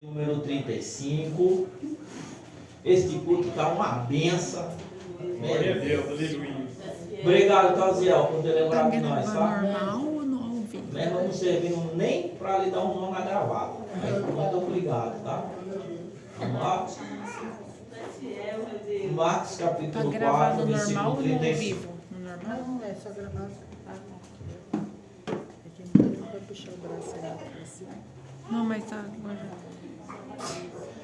Número 35. Este culto está uma benção. Glória a Deus, aleluia. Obrigado, Causiel, por ter lembrado de nós, tá? Normal ou não ao vivo? Nós não servindo nem para lhe dar um nome gravado. Muito obrigado, tá? Vamos lá. Marcos Tá capítulo 4, gravado normal versículo ou no ao 35. vivo? No normal? Não, é só gravado. É que não vai puxar o braço aí pra cima. Não, mas tá.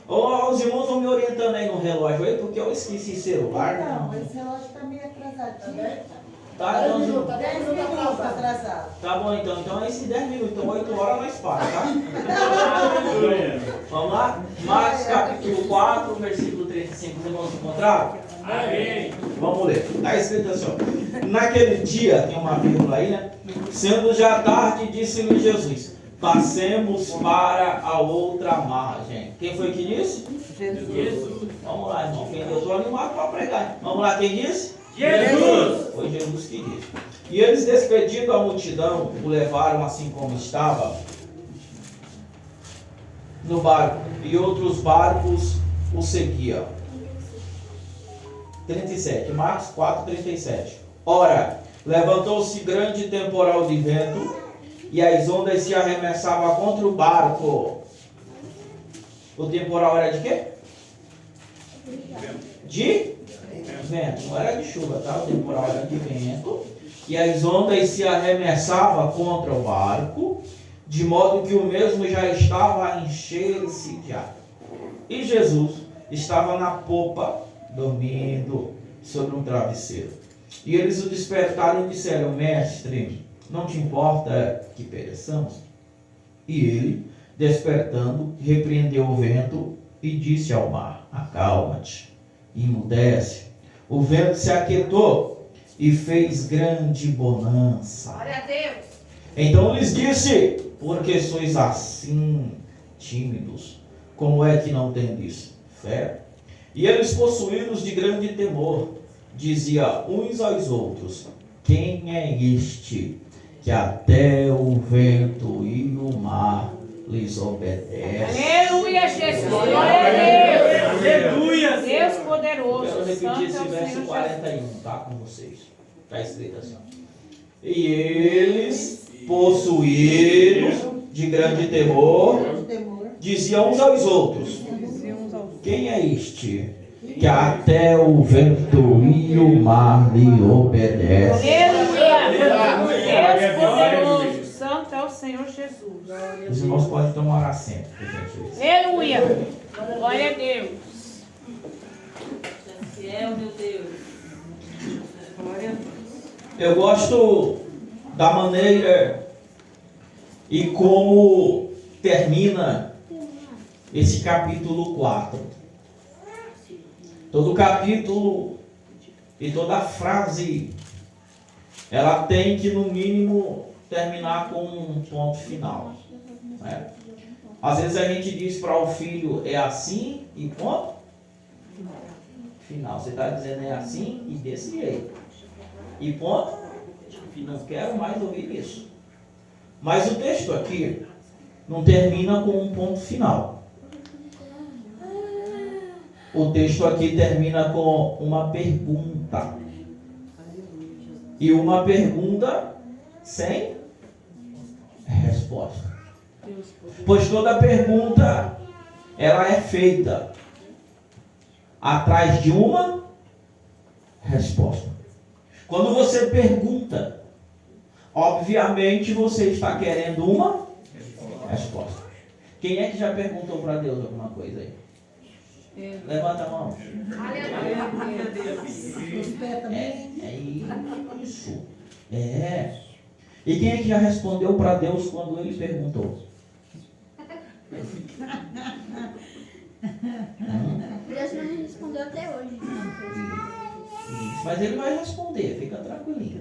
Os irmãos vão me orientando aí no relógio aí, porque eu esqueci o celular. Não, esse relógio tá meio atrasadinho. Tá, então, 10 minutos atrasado. tá bom então. Então é esses 10 minutos. Então 8 horas nós para, tá? Aleluia. Vamos lá? Marcos capítulo 4, versículo 35. Os irmãos encontraram? Amém. Vamos ler. Está escrito assim, ó. Naquele dia, tem uma vírgula aí, né? Sendo já tarde, disse-lhe Jesus: passemos para a outra margem. Quem foi que disse? Jesus. Vamos lá, irmão. Eu estou animado para pregar. Vamos lá, quem disse? Jesus. Foi Jesus que disse. E eles, despedindo a multidão, o levaram assim como estava no barco, e outros barcos o seguiam. 37, Marcos 4, 37. Ora, levantou-se grande temporal de vento, e as ondas se arremessavam contra o barco. O temporal era de quê? De vento. Não era de chuva, tá? O temporal era de vento. E as ondas se arremessavam contra o barco, de modo que o mesmo já estava a encher-se de água. E Jesus estava na popa, dormindo sobre um travesseiro. E eles o despertaram e disseram: Mestre, não te importa que pereçamos? E ele, despertando, repreendeu o vento e disse ao mar: acalma-te, emudece. O vento se aquietou e fez grande bonança. Glória a Deus. Então lhes disse: por que sois assim tímidos? Como é que não tendes fé? E eles, possuídos de grande temor, diziam uns aos outros: quem é este que até o vento e o mar lhes obedece? Aleluia, Jesus. Glória a Deus. Aleluia. Deus poderoso. Quero repetir Santo é esse o verso Senhor 41, tá? Com vocês. Está escrito assim, ó. E eles, possuídos de grande temor, diziam uns aos outros: quem é este que até o vento e o mar lhe obedece? Aleluia. Deus poderoso. Santo é o Senhor Jesus. Os irmãos podem tomar assento, por gentileza. Aleluia. Glória a Deus. Fiel, meu Deus. Glória a Deus. Eu gosto da maneira e como termina esse capítulo 4. Todo capítulo e toda frase, ela tem que, no mínimo, terminar com um ponto final, né? Às vezes a gente diz para o filho: é assim e ponto final. Você está dizendo: é assim e desse jeito e ponto. Não quero mais ouvir isso. Mas o texto aqui não termina com um ponto final. O texto aqui termina com uma pergunta. E uma pergunta sem resposta. Pois toda pergunta, ela é feita atrás de uma resposta. Quando você pergunta, obviamente você está querendo uma resposta. Quem é que já perguntou para Deus alguma coisa aí? Levanta a mão. É isso. É. E quem é que já respondeu para Deus quando ele perguntou? Deus não me respondeu até hoje. Isso, mas ele vai responder, fica tranquilinho.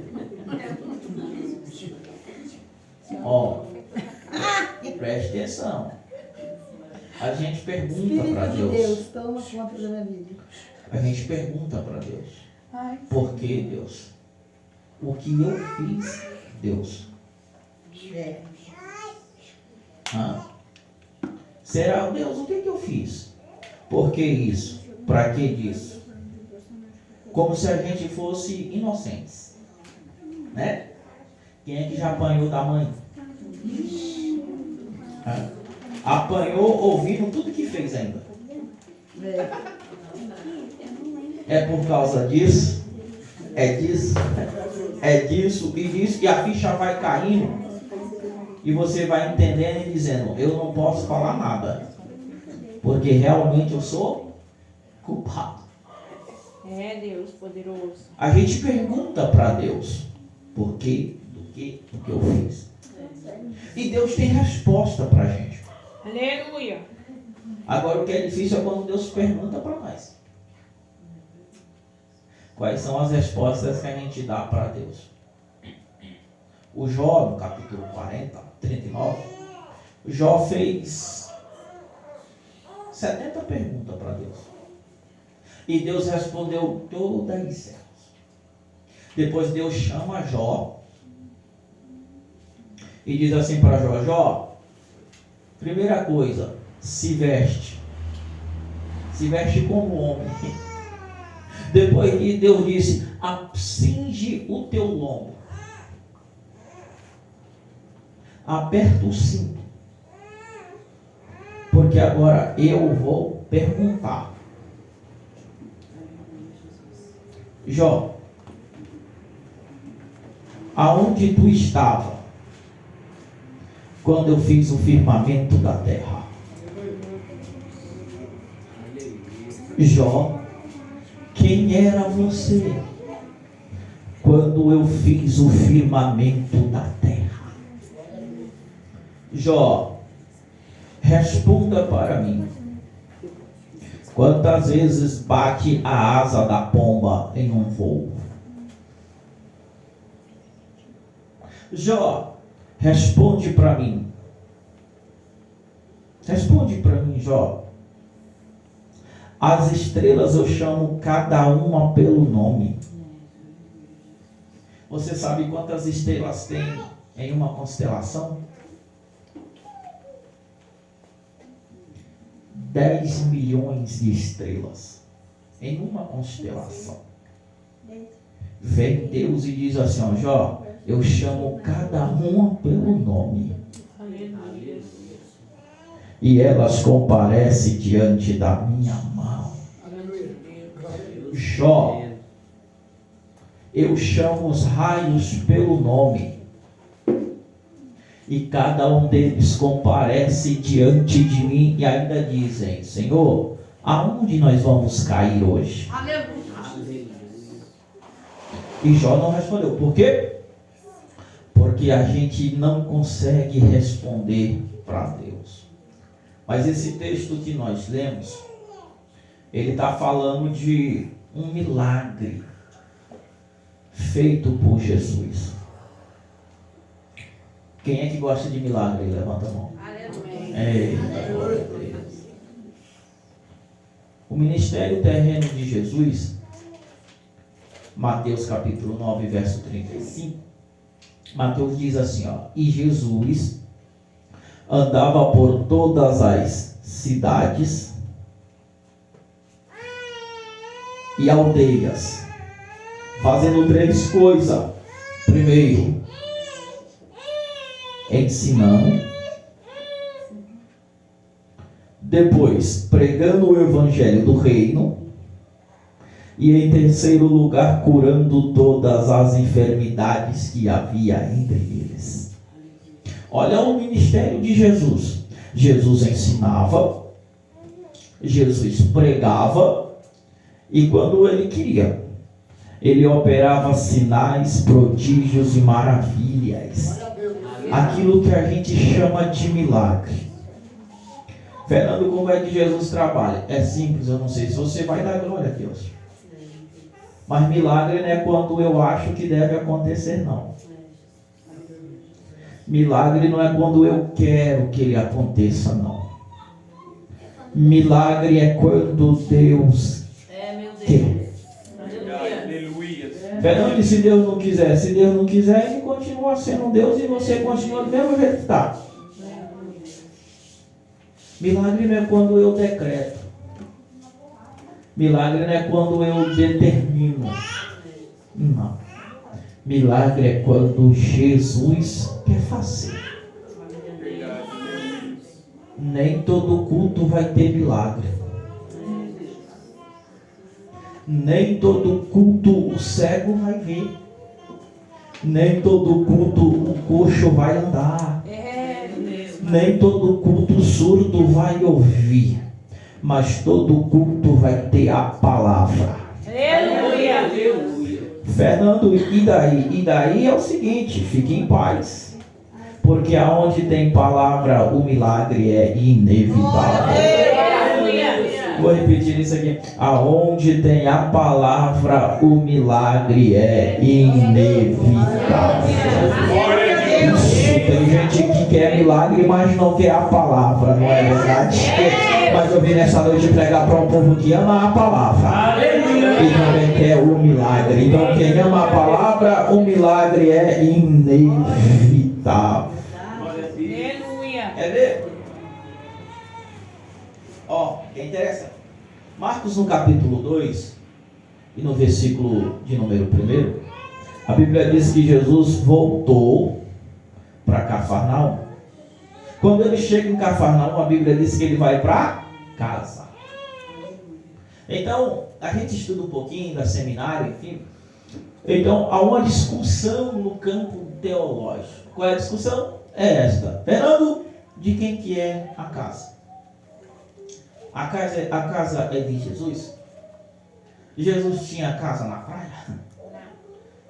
Ó, preste atenção. A gente pergunta para Espírito de Deus. Deus, toma conta da minha vida. A gente pergunta para Deus. Por que, Deus? O que eu fiz, Deus? É. Hã? Será, Deus, o que eu fiz? Por que isso? Para que disso? Como se a gente fosse inocentes, né? Quem é que já apanhou da mãe? Apanhou ouvindo tudo que fez ainda. É por causa disso? É disso? É disso e disso, e a ficha vai caindo e você vai entendendo e dizendo, eu não posso falar nada, porque realmente eu sou culpado. É Deus poderoso. A gente pergunta para Deus, por quê, do que eu fiz? E Deus tem resposta para a gente. Aleluia. Agora o que é difícil é quando Deus pergunta para nós. Quais são as respostas que a gente dá para Deus? O Jó, no capítulo 39, Jó fez 70 perguntas para Deus. E Deus respondeu todas elas. Depois Deus chama Jó e diz assim para Jó, Jó, primeira coisa, se veste como homem. Depois Deus disse, cinge o teu lombo, aperta o cinto, porque agora eu vou perguntar. Jó, aonde tu estava quando eu fiz o firmamento da terra? Jó, quem era você quando eu fiz o firmamento da terra? Jó, responda para mim. Quantas vezes bate a asa da pomba em um voo? Jó, responde para mim. Responde para mim, Jó. As estrelas eu chamo cada uma pelo nome. Você sabe quantas estrelas tem em uma constelação? 10 milhões de estrelas em uma constelação. Vem Deus e diz assim, ó, Jó, eu chamo cada uma pelo nome. E elas comparecem diante da minha mão. Jó, eu chamo os raios pelo nome. E cada um deles comparece diante de mim e ainda dizem, Senhor, aonde nós vamos cair hoje? Aleluia. E Jó não respondeu. Por quê? Porque a gente não consegue responder para Deus. Mas esse texto que nós lemos, ele está falando de um milagre feito por Jesus. Quem é que gosta de milagre? Levanta a mão. Eita, glória a Deus. O ministério terreno de Jesus, Mateus capítulo 9, verso 35, Mateus diz assim, ó, e Jesus andava por todas as cidades e aldeias, fazendo 3 coisas. Primeiro, ensinando. Depois, pregando o evangelho do reino. E em terceiro lugar, curando todas as enfermidades que havia entre eles. Olha o ministério de Jesus. Jesus ensinava, Jesus pregava, e quando ele queria, ele operava sinais, prodígios e maravilhas. Aquilo que a gente chama de milagre. Fernando, como é que Jesus trabalha? É simples, eu não sei se você vai dar glória a Deus. Mas milagre não é quando eu acho que deve acontecer, não. Milagre não é quando eu quero que ele aconteça, não. Milagre é quando Deus quer. Fernando, e se Deus não quiser? Se Deus não quiser, ele continua sendo Deus e você continua do mesmo jeito que está. Milagre não é quando eu decreto. Milagre não é quando eu determino. Não. Milagre é quando Jesus quer fazer. Nem todo culto vai ter milagre. Nem todo culto o cego vai ver. Nem todo culto o coxo vai andar. Nem todo culto o surdo vai ouvir. Mas todo culto vai ter a palavra. Aleluia. Fernando, e daí? E daí é o seguinte, fique em paz. Porque aonde tem palavra, o milagre é inevitável. Vou repetir isso aqui. Aonde tem a palavra, o milagre é inevitável. Isso, tem gente que quer milagre, mas não quer a palavra, não é verdade? Mas eu vim nessa noite pregar para um povo que ama a palavra e também quer o milagre. Então quem ama a palavra, o milagre é inevitável. É ver? Ó, que interessante. Marcos no capítulo 2 e no versículo de número 1, a Bíblia diz que Jesus voltou para Cafarnaum. Quando ele chega em Cafarnaum, a Bíblia diz que ele vai para casa. Então, a gente estuda um pouquinho da seminário, enfim. Então, há uma discussão no campo teológico. Qual é a discussão? É esta. Fernando, de quem que é a casa? A casa é de Jesus? Jesus tinha casa na praia?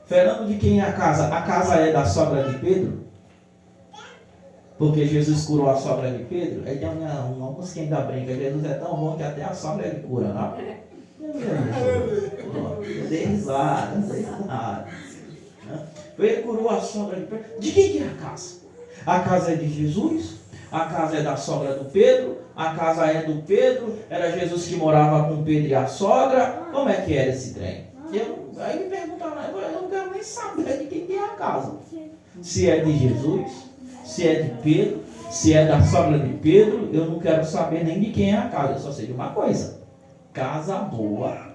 Fernando, de quem é a casa? A casa é da sogra de Pedro? Porque Jesus curou a sogra de Pedro? É uma música ainda brinca. Jesus é tão bom que até a sogra ele cura, não? Eu dei risada. Ele curou a sogra de Pedro. De quem que é a casa? A casa é de Jesus? A casa é da sogra do Pedro? A casa é do Pedro? Era Jesus que morava com Pedro e a sogra? Como é que era esse trem? Aí me perguntaram, eu não quero nem saber de quem é a casa. Se é de Jesus, se é de Pedro, se é da sogra de Pedro, eu não quero saber nem de quem é a casa. Eu só sei de uma coisa: casa boa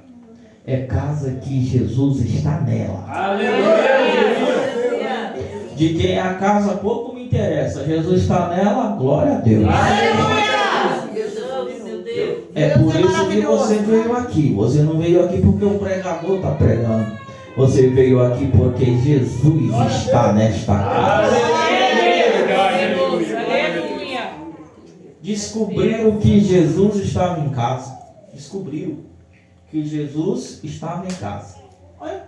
é casa que Jesus está nela. Aleluia. De quem é a casa pouco me interessa. Jesus está nela, glória a Deus. É por isso que você veio aqui. Você não veio aqui porque o pregador está pregando. Você veio aqui porque Jesus está nesta casa. Descobriram que Jesus estava em casa. Descobriram que Jesus estava em casa. Olha.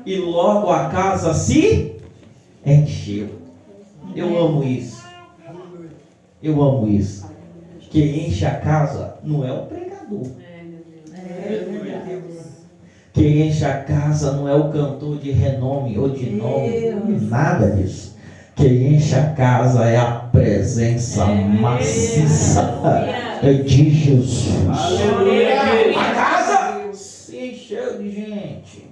E logo a casa se encheu. Eu amo isso. Eu amo isso. Quem enche a casa não é o pregador. Quem enche a casa não é o cantor de renome ou de nome. Nada disso. Quem enche a casa é a presença maciça de Jesus. A casa se encheu de gente.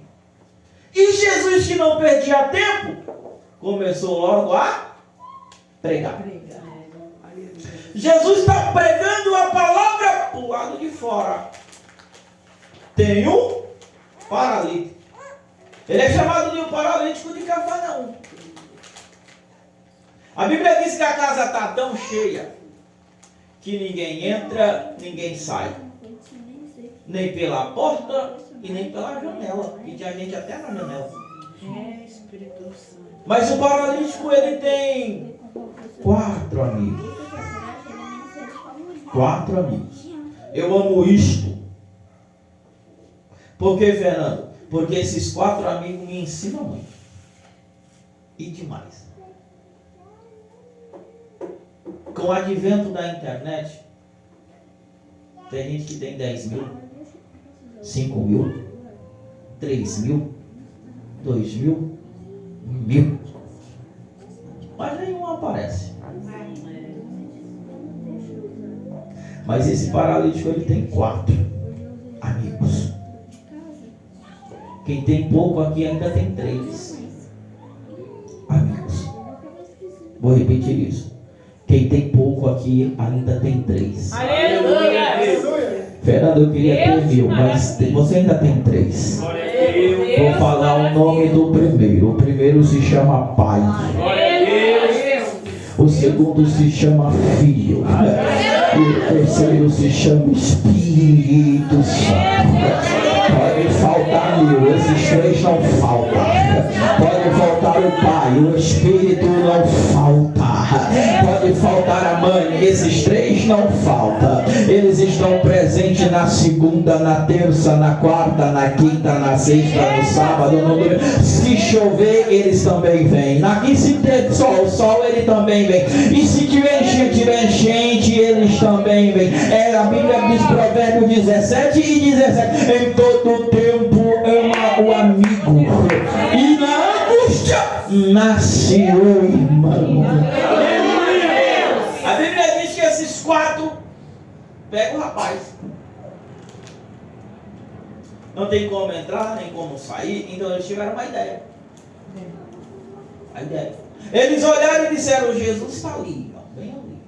E Jesus, que não perdia tempo, começou logo a pregar. Jesus está pregando a palavra para o lado de fora. Tem um paralítico. Ele é chamado de um paralítico de Cafarnaum. A Bíblia diz que a casa está tão cheia que ninguém entra, ninguém sai. Nem pela porta e nem pela janela. E tinha gente até na janela. Mas o paralítico, ele tem 4 amigos. 4 amigos. Eu amo isto. Por que, Fernando? Porque esses 4 amigos me ensinam muito. E demais. Com o advento da internet, tem gente que tem 10 mil, 5 mil, 3 mil, 2 mil, 1.000. Mas nenhum aparece. Mas esse paralítico, ele tem 4 amigos. Quem tem pouco aqui ainda tem 3 amigos. Vou repetir isso. Quem tem pouco aqui ainda tem 3. Aleluia. Fernando, eu queria ter 1000, mas você ainda tem 3. Vou falar o nome do primeiro. O primeiro se chama Pai. O segundo se chama Filho. E o terceiro se chama Espírito Santo. Pode faltar 1000, esses 3 não faltam. Pode faltar o Pai, o Espírito não falta. Pode faltar a Mãe, esses 3 não faltam. Eles estão presentes na segunda, na terça, na quarta, na quinta, na sexta, no sábado, no domingo. Se chover, eles também vêm. Aqui se ter sol, ele também vem. E se tiver enchente, eles também vêm. A Bíblia diz, Provérbio 17 e 17: em todo tempo ama o amigo, e na angústia nasce o irmão. A Bíblia diz que esses 4 pegam o rapaz. Não tem como entrar, nem como sair, então eles tiveram uma ideia. A ideia. Eles olharam e disseram: Jesus está ali, bem ali.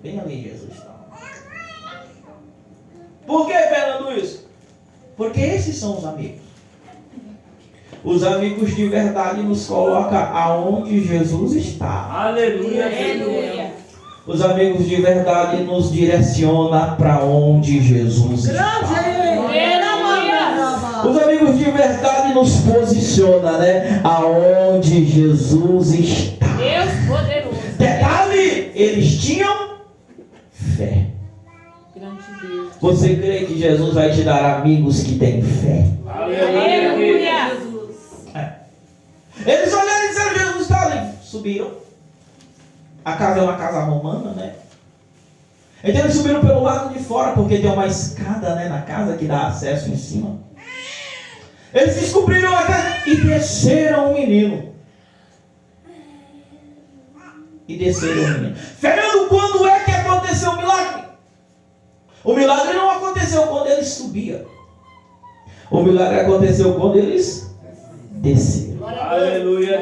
Bem ali Jesus está. Por que, Fernando, isso? Porque esses são os amigos. Os amigos de verdade nos colocam aonde Jesus está. Aleluia. Aleluia. Os amigos de verdade nos direcionam para onde Jesus está. Os amigos de verdade nos posicionam, né? Aonde Jesus está. Deus poderoso. Detalhe, eles tinham fé. Grande Deus. Você crê que Jesus vai te dar amigos que têm fé? Aleluia. Eles olharam e disseram: Jesus está ali. Subiram. A casa é uma casa romana, né? Então eles subiram pelo lado de fora, porque tem uma escada, né, na casa que dá acesso em cima. Eles descobriram a casa e desceram o menino. Fernando, quando é que aconteceu o milagre? O milagre não aconteceu quando eles subiam. O milagre aconteceu quando eles desceram. Aleluia.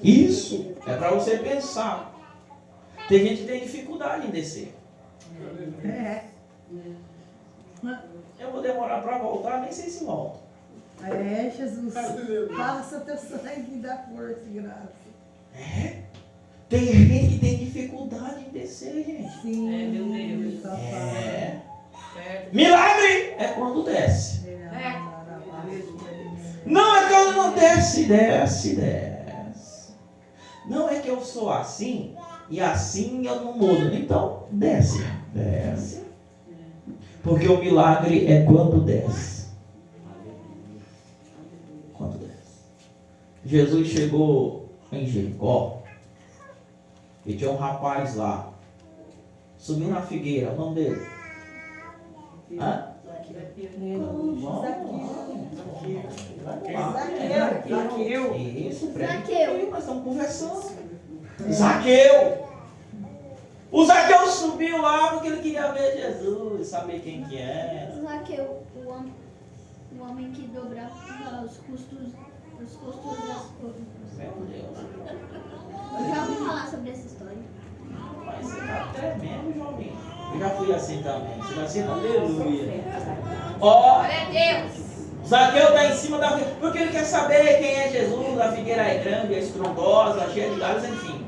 Isso é para você pensar. Tem gente que tem dificuldade em descer. Eu vou demorar para voltar, nem sei se volto. Jesus. Passa teu sangue e dá força e graça. Tem gente que tem dificuldade em descer, gente. Sim. Meu Deus. Milagre é quando desce. Não é quando não desce. Não é que eu sou assim e assim eu não mudo. Então, desce. Porque o milagre é quando desce. Jesus chegou em Jericó e tinha um rapaz lá. Subiu na figueira. O nome dele? Zaqueu. Isso, Zaqueu. nós estamos conversando. Zaqueu. O Zaqueu subiu lá porque ele queria ver Jesus, saber quem que era. Zaqueu, o homem que dobrava os custos das coisas. Meu Deus. Eu já ouvi falar sobre essa história. Mas você tá tremendo, jovem. Eu já fui assim também. Você vai assim, aleluia. Ó, Zaqueu está em cima da figueira, porque ele quer saber quem é Jesus. A figueira é grande, é estrondosa, cheia de galhos, enfim.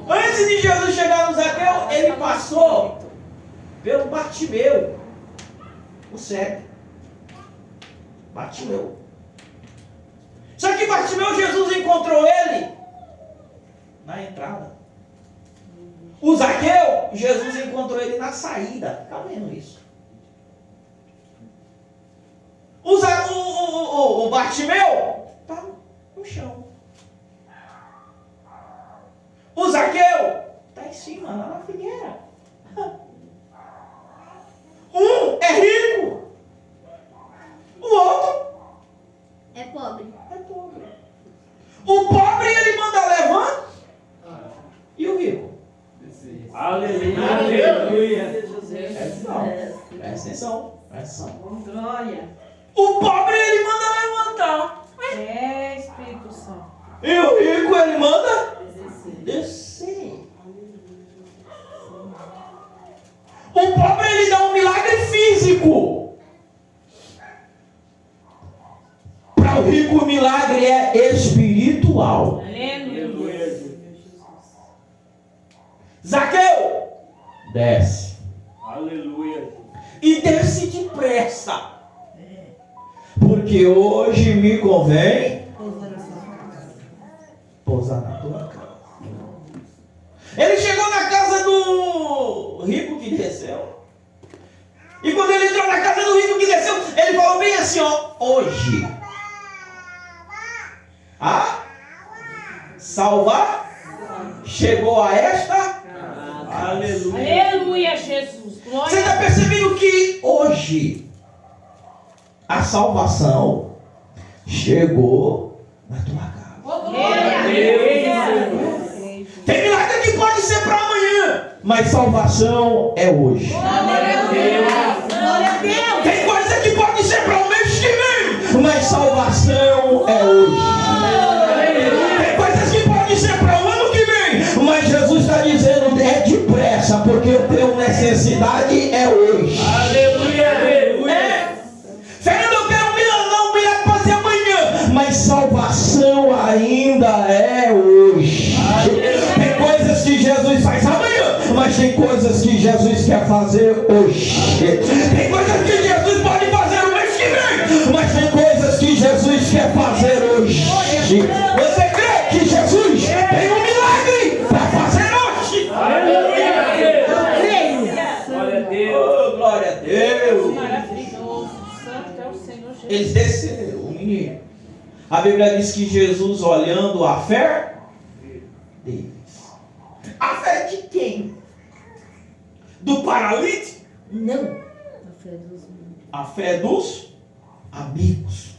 Antes de Jesus chegar no Zaqueu, ele passou pelo Bartimeu, o cego. Bartimeu. Só que Bartimeu, Jesus encontrou ele na entrada. O Zaqueu, Jesus encontrou ele na saída. Fica vendo isso. O Bartimeu está no chão. O Zaqueu está em cima, lá na figueira. Um é rico. O outro É pobre. é pobre. O pobre ele manda levar. E o rico? Aleluia. Presta atenção. Glória. O pobre ele manda levantar. É Espírito Santo. E o rico, ele manda descer. O pobre, ele dá um milagre físico. Para o rico, o milagre é espiritual. Aleluia. Zaqueu, desce. Aleluia. E desce depressa. Porque hoje me convém pousar na tua casa. Ele chegou na casa do rico que desceu. E quando ele entrou na casa do rico que desceu, ele falou bem assim, ó, hoje. Salvar chegou a esta. Aleluia. Aleluia, Jesus. Glória Você está percebendo que hoje a salvação chegou na tua casa. Tem milagre que pode ser para amanhã, mas salvação é hoje. Tem coisa que pode ser para o mês que vem, mas salvação é hoje. Tem coisas que pode ser para o ano que vem, mas Jesus está dizendo é depressa, porque eu tenho necessidade é hoje. Fernando, eu quero um milagre para ser amanhã, mas salvação ainda é hoje. Tem coisas que Jesus faz amanhã, mas tem coisas que Jesus quer fazer hoje. Tem coisas que Jesus pode fazer no mês que vem, mas tem coisas que Jesus quer fazer hoje. Você crê que Jesus tem um milagre para fazer hoje? Glória a Deus. Oh, glória a Deus. maravilhoso. Santo é o Senhor Jesus. Eles desceram, o menino. A Bíblia diz que Jesus, olhando a fé deles. A fé de quem? Do paralítico? Não. A fé dos amigos.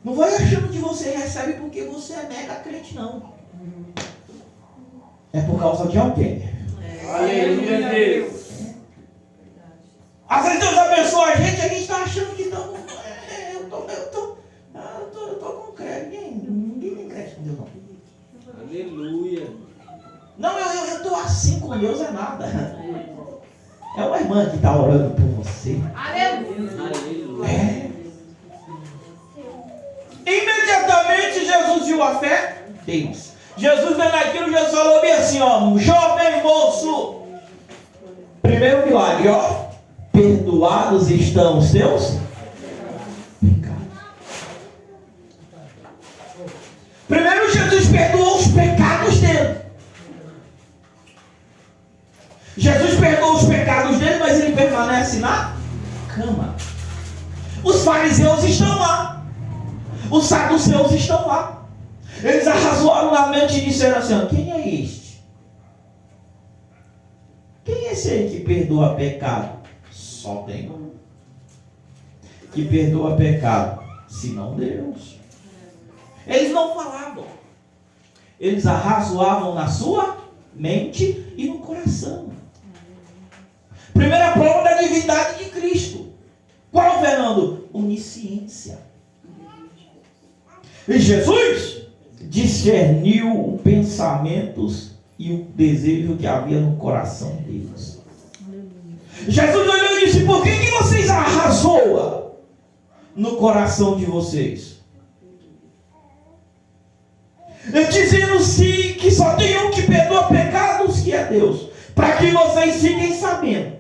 Não vai achando que você recebe porque você é mega crente, não. É por causa de alguém. Aleluia, Deus. Às vezes Deus abençoa a gente está achando que estamos. Eu tô com crédito. Ninguém tem crédito com Deus, não. Aleluia. Não, eu tô assim com Deus, é nada. É uma irmã que está orando por você. Aleluia. Imediatamente Jesus viu a fé deles. Jesus vendo aquilo, Jesus falou bem assim, ó, jovem moço. Primeiro milagre, ó. Perdoados estão os seus pecados. Primeiro Jesus perdoou os pecados dele. Jesus perdoou os pecados dele, mas ele permanece na cama. Os fariseus estão lá. Os saduceus estão lá. Eles arrazoaram na mente e disseram assim, quem é este? Quem é esse aí que perdoa pecado? Só tem um. Que perdoa pecado, senão Deus. Eles não falavam. Eles arrazoavam na sua mente e no coração. Primeira prova da divindade de Cristo. Qual, Fernando? Onisciência. E Jesus discerniu os pensamentos e o desejo que havia no coração deles. Jesus olhou e disse, por que vocês arrazoam no coração de vocês? Dizendo-se que só tem um que perdoa pecados, que é Deus. Para que vocês fiquem sabendo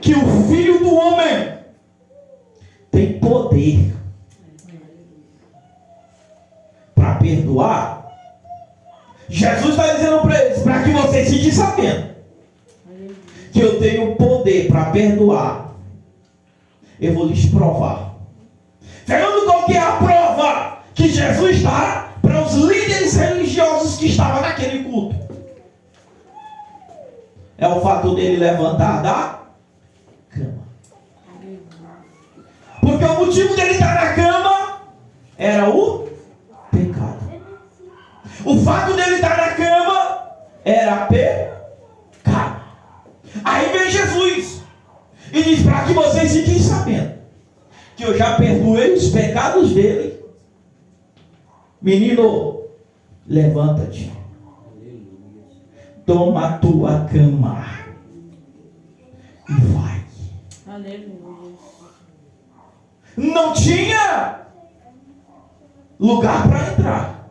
que o Filho do Homem tem poder para perdoar. Jesus está dizendo para eles, para que vocês fiquem sabendo que eu tenho poder para perdoar. Eu vou lhes provar. Fernando, qual que é a prova que Jesus dá para os líderes religiosos que estavam naquele culto? É o fato dele levantar da cama. Porque o motivo dele estar na cama era o pecado. O fato dele estar na cama era pecado. Aí vem Jesus e diz, para que vocês fiquem sabendo que eu já perdoei os pecados dele. Menino, levanta-te. Toma a tua cama e vai. Aleluia. Não tinha lugar para entrar.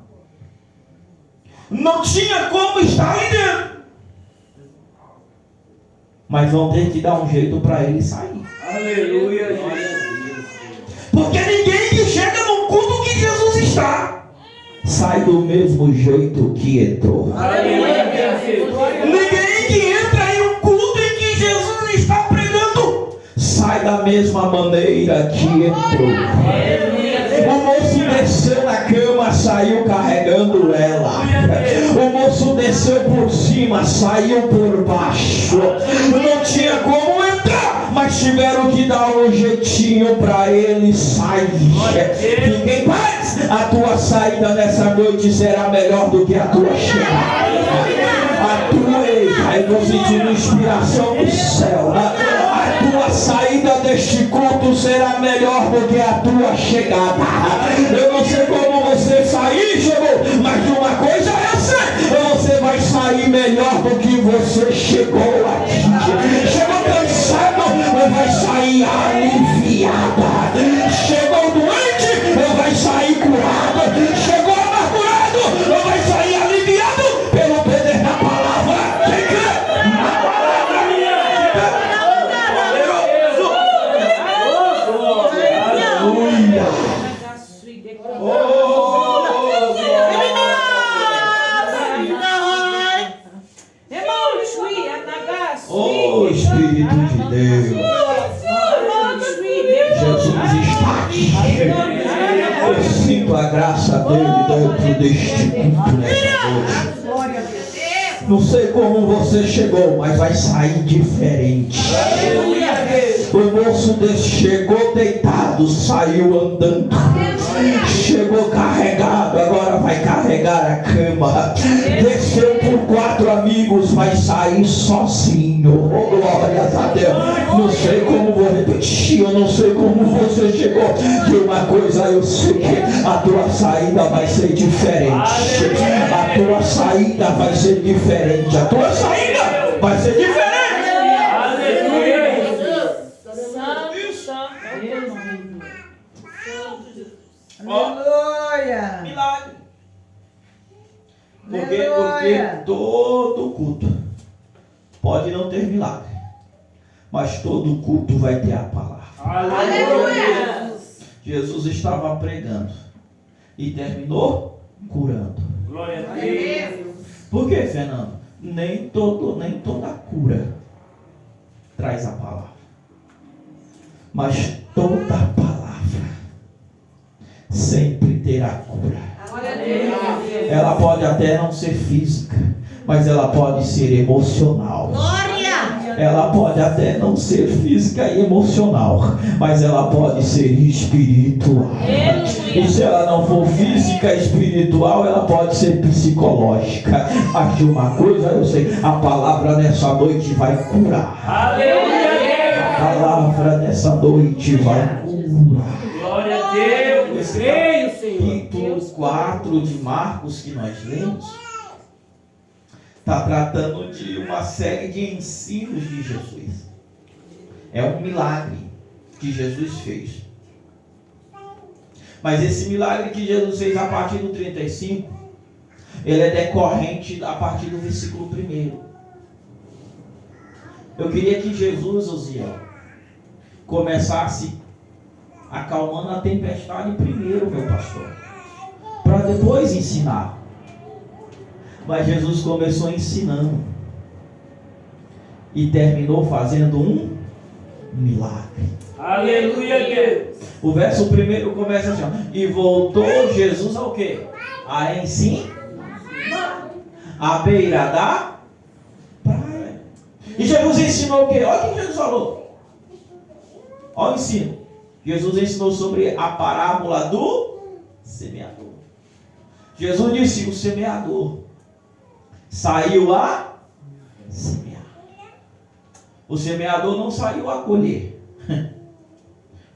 Não tinha como estar ali dentro. Mas vão ter que dar um jeito para ele sair. Aleluia, Jesus. Porque ninguém que chega no culto que Jesus está sai do mesmo jeito que entrou. Aleluia, Jesus. Ninguém que entra em um culto em que Jesus está pregando sai da mesma maneira que entrou. O moço desceu na cama, saiu carregando ela. O moço desceu por cima, saiu por baixo. Não tinha como entrar, mas tiveram que dar um jeitinho para ele sair. Fique em paz. A tua saída nessa noite será melhor do que a tua chegada. A tua, eu estou sentindo inspiração do céu. A tua saída deste culto será melhor do que a tua chegada. Eu não sei como você sair, chegou, mas de uma coisa eu sei: você vai sair melhor do que você chegou aqui. Chegou cansado, ou vai sair aliviada. Chegou doente, ou vai sair curado. Chegou amargurado, ou vai sair aliviado pelo poder da palavra. Quem crê na palavra? Aleluia. Oh, Espírito de Deus, Jesus está aqui. Eu sinto a graça dele dentro deste culto nessa noite. Não sei como você chegou, mas vai sair diferente. O moço chegou deitado, saiu andando. Chegou carregado, agora vai carregar a cama. Desceu por 4 amigos, vai sair sozinho. Oh, glórias a Deus. Não sei como vou repetir, eu não sei como você chegou. De uma coisa eu sei: a tua saída vai ser diferente. A tua saída vai ser diferente. A tua saída vai ser diferente. Aleluia. Milagre. Porque Aleluia. todo culto pode não ter milagre, mas todo culto vai ter a palavra. Aleluia. Jesus estava pregando e terminou curando. Glória a Deus. Por que, Fernando? Nem toda cura traz a palavra, mas toda palavra sempre terá cura. Ela pode até não ser física, mas ela pode ser emocional. Ela pode até não ser física e emocional, mas ela pode ser espiritual. E se ela não for física e espiritual, ela pode ser psicológica. Mas de uma coisa eu sei: a palavra nessa noite vai curar. Aleluia. A palavra nessa noite vai curar. Glória a Deus. Creio, Senhor. Capítulo 4 de Marcos que nós lemos está tratando de uma série de ensinos de Jesus. É um milagre que Jesus fez. Mas esse milagre que Jesus fez a partir do 35, ele é decorrente a partir do versículo 1. Eu queria que Jesus, Osiel, começasse acalmando a tempestade primeiro, meu pastor, para depois ensinar. Mas Jesus começou ensinando e terminou fazendo um milagre. Aleluia, Deus. O verso 1 começa assim: ó, e voltou Jesus ao quê? A ensinar à beira da praia. E Jesus ensinou o quê? Olha o que Jesus falou. Olha o ensino. Jesus ensinou sobre a parábola do semeador. Jesus disse: o semeador saiu a semear. O semeador não saiu a colher.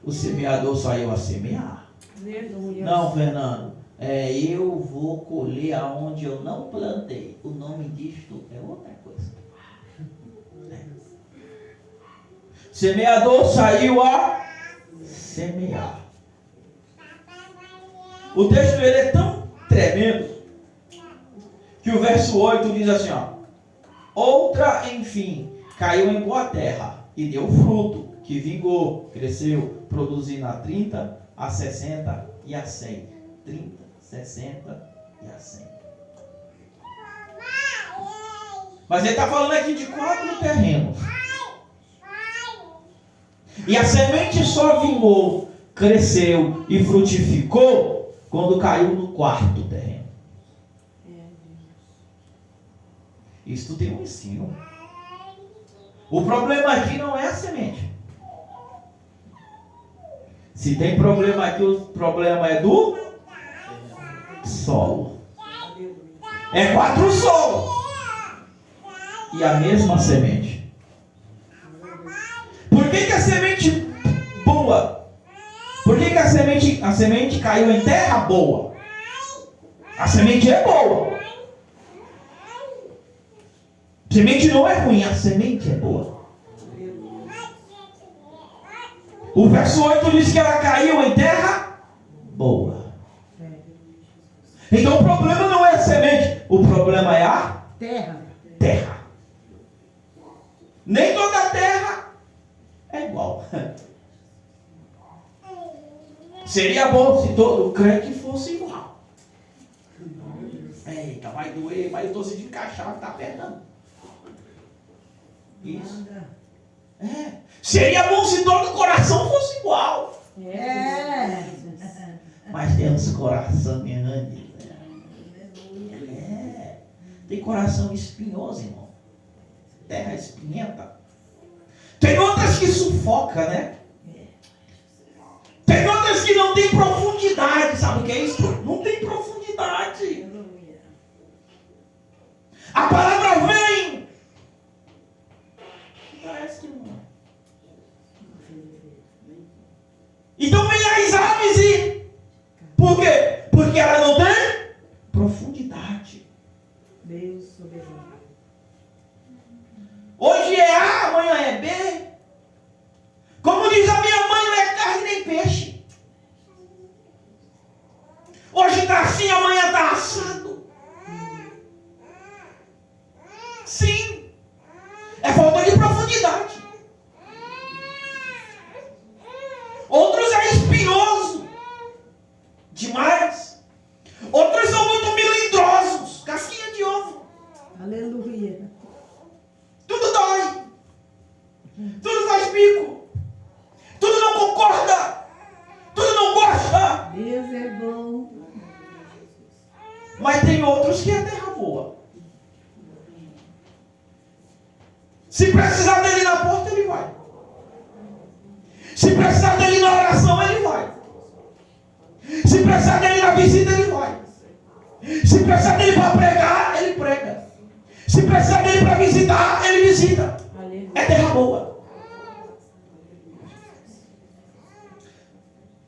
O semeador saiu a semear. Aleluia. Não, Fernando. Eu vou colher aonde eu não plantei. O nome disto é outra coisa. O semeador saiu a semear. O texto ele é tão tremendo que o verso 8 diz assim, ó. Outra, enfim, caiu em boa terra e deu fruto, que vingou, cresceu, produzindo a 30, a 60 e a 100. 30, 60 e a 100. Mas ele está falando aqui de 4 terrenos. E a semente só vingou, cresceu e frutificou quando caiu no 4º terreno. Isto tem um ensino. O problema aqui não é a semente. Se tem problema aqui, o problema é do solo. É 4 solos. E a mesma semente. Por que a semente boa? Por que a semente caiu em terra boa? A semente é boa. A semente não é ruim, a semente é boa. O verso 8 diz que ela caiu em terra boa. Então o problema não é a semente, o problema é a terra. Nem toda terra é igual. Seria bom se todo crente fosse igual. Eita, vai doer, mas eu estou sentindo que a chave está apertando. Isso. Seria bom se todo coração fosse igual. Mas temos coração grande. Tem coração espinhoso, irmão. Terra espinhenta. Tem outras que sufoca, né? Tem outras que não tem profundidade. Sabe o que é isso? Não tem profundidade. A palavra vem. Parece que não. Então vem as aves e... Por quê? Porque ela não tem profundidade. Deus soberano. Hoje é A, amanhã é B. Como diz a minha mãe, não é carne nem peixe. Hoje está assim, amanhã está assado. Sim. É falta de profundidade. Outros é espinhoso demais. Outros são muito melindrosos. Casquinha de ovo. Aleluia. Tudo dói. Tudo faz bico. Tudo não concorda. Tudo não gosta. Deus é bom. Mas tem outros que é terra boa. Se precisar dele na porta, ele vai. Se precisar dele na oração, ele vai. Se precisar dele na visita, ele vai. Se precisar dele para pregar, ele prega. Se precisar dele para visitar, ele visita. É terra boa.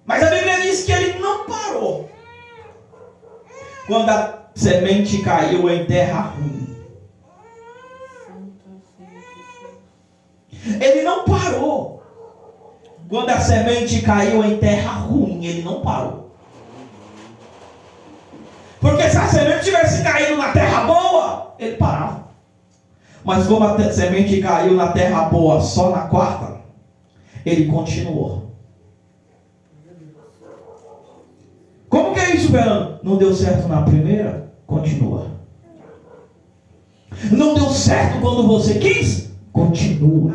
Mas a Bíblia diz que ele não parou quando a semente caiu em terra ruim. Ele não parou quando a semente caiu em terra ruim. Ele não parou. Porque se a semente tivesse caído na terra boa, ele parava. Mas como a semente caiu na terra boa só na 4ª, ele continuou. Como que é isso, Fernando? Não deu certo na primeira? Continua. Não deu certo quando você quis? Continua.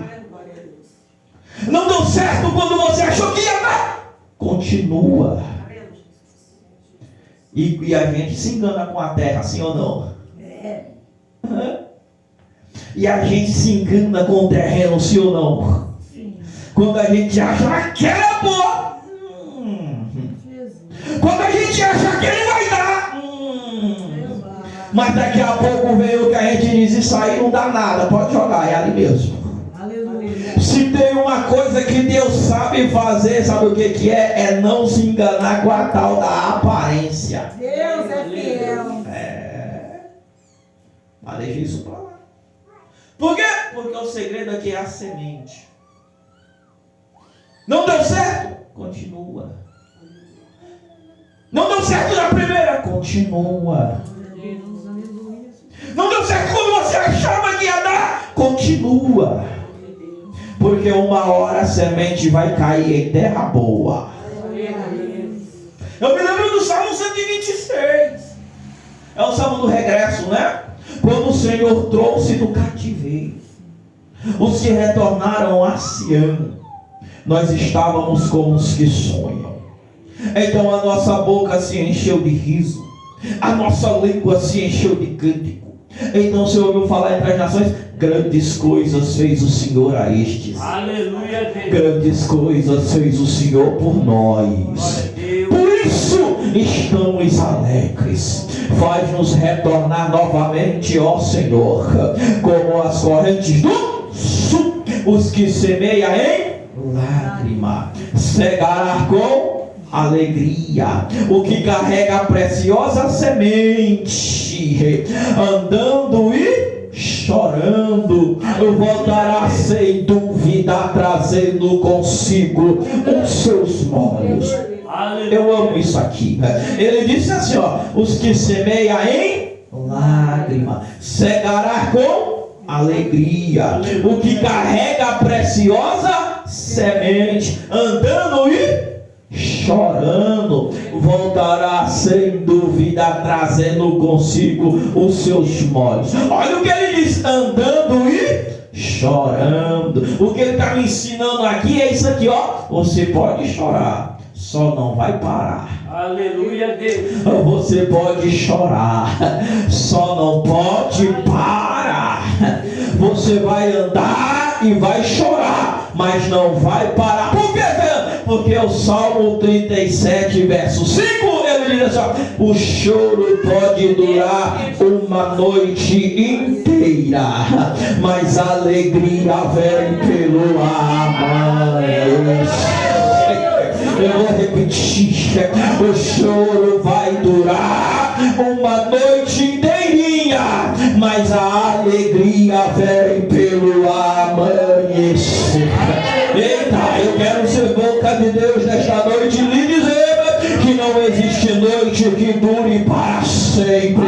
Não deu certo quando você achou que ia dar? Continua. E a gente se engana com a terra, sim ou não? E a gente se engana com o terreno, sim ou não? Sim. Quando a gente acha que ela é boa, quando a gente acha que ele vai dar, mas daqui a pouco vem o que a gente diz, isso aí não dá nada, pode jogar, é ali mesmo. Aleluia. Se Se tem uma coisa que Deus sabe fazer, sabe o que é? É não se enganar com a tal da aparência. Deus é fiel. Mas deixa isso pra lá. Por quê? Porque o segredo aqui é a semente. Não deu certo? Continua. Não deu certo na primeira? Continua. Não deu certo quando você achava que ia dar? Continua. Porque uma hora a semente vai cair em terra boa. Eu me lembro do Salmo 126. É o Salmo do regresso, né? Quando o Senhor trouxe do cativeiro os que retornaram a Sião, nós estávamos como os que sonham. Então a nossa boca se encheu de riso, a nossa língua se encheu de cântico. Então o Senhor ouviu falar entre as nações: grandes coisas fez o Senhor a estes. Aleluia, Deus. Grandes coisas fez o Senhor por nós. Por isso estamos alegres. Faz-nos retornar novamente, ó Senhor, como as correntes do sul. Os que semeiam em lágrima cegará com alegria. O que carrega a preciosa semente, andando e chorando, voltará sem dúvida, trazendo consigo os seus molhos. Eu amo isso aqui. Ele disse assim, ó: os que semeiam em lágrima cegará com alegria. O que carrega a preciosa semente, andando e chorando, voltará sem dúvida, trazendo consigo os seus molhos. Olha o que ele diz: andando e chorando. O que ele está me ensinando aqui é isso aqui, ó: você pode chorar, só não vai parar. Aleluia, Deus. Você pode chorar, só não pode parar. Você vai andar e vai chorar, mas não vai parar. Por quê? Porque o Salmo 37, verso 5, ele diz assim: o choro pode durar uma noite inteira, mas a alegria vem pelo amanhecer. Eu vou repetir: o choro vai durar uma noite inteirinha, mas a alegria vem pelo amanhecer. Eita, eu quero ser boca de Deus nesta noite e lhe dizer que não existe noite que dure para sempre.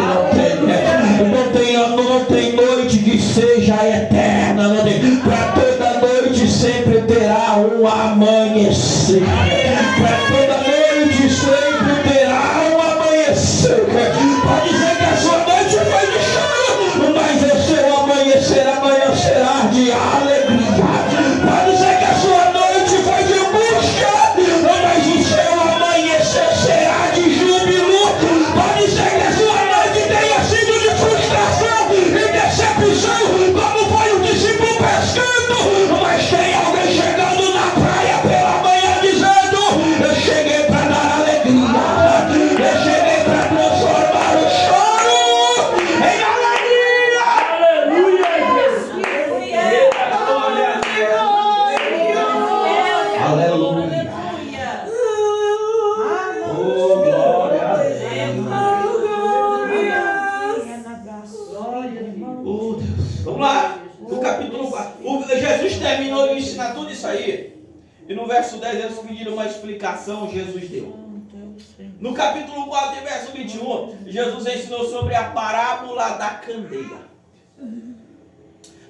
Não tem noite que seja eterna. Não tem. Para toda noite sempre terá um amanhecer. Para toda noite sempre terá um amanhecer. Pode dizer que a sua noite foi de choro, mas o seu amanhecer amanhã será de alegria. Pode dizer que a sua noite foi de angústia, mas o seu amanhecer será de júbilo. Pode dizer que a sua noite tenha sido de frustração e decepção, como foi o discípulo pescando, mas tem alguém chegando na praia pela manhã dizendo: eu cheguei para dar alegria, eu cheguei para transformar o choro em alegria. Aleluia, Jesus. Glória a Deus. Aleluia. Oh, glória a Deus. Oh, Deus. Vamos lá. No capítulo 4. Jesus terminou de ensinar tudo isso aí. E no verso 10 eles pediram uma explicação, Jesus deu. No capítulo 4 e verso 21, Jesus ensinou sobre a parábola da candeia.